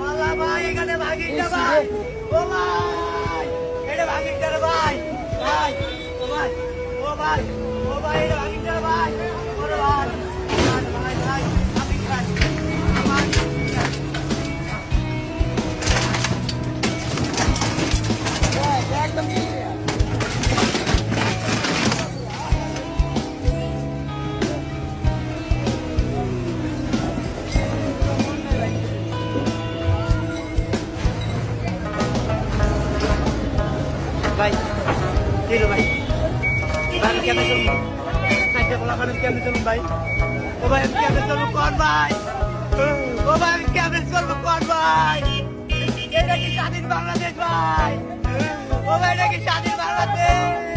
আল্লাহ ভাই এখানে ভাগিটা ভাই ও ভাই এটা ভাগিটা ভাই ভাই ও ভাই ও ভাই ও ভাই এটা ভাগিটা ভাই ওরে ভাই ভাই ভাই আমি ভাই আমার একদম ভাই ঠিক ভাই ভাই কেমন চলুন সাইডে বলা করেন কেমন চলুন ভাই ও ভাই আমি কেমন চলুন কোন ভাই ও ভাই আমি কেমন চলুন কোন ভাই এটা কি স্বাধীন বাংলাদেশ ভাই ও ভাই এটা কি স্বাধীন বাংলাদেশ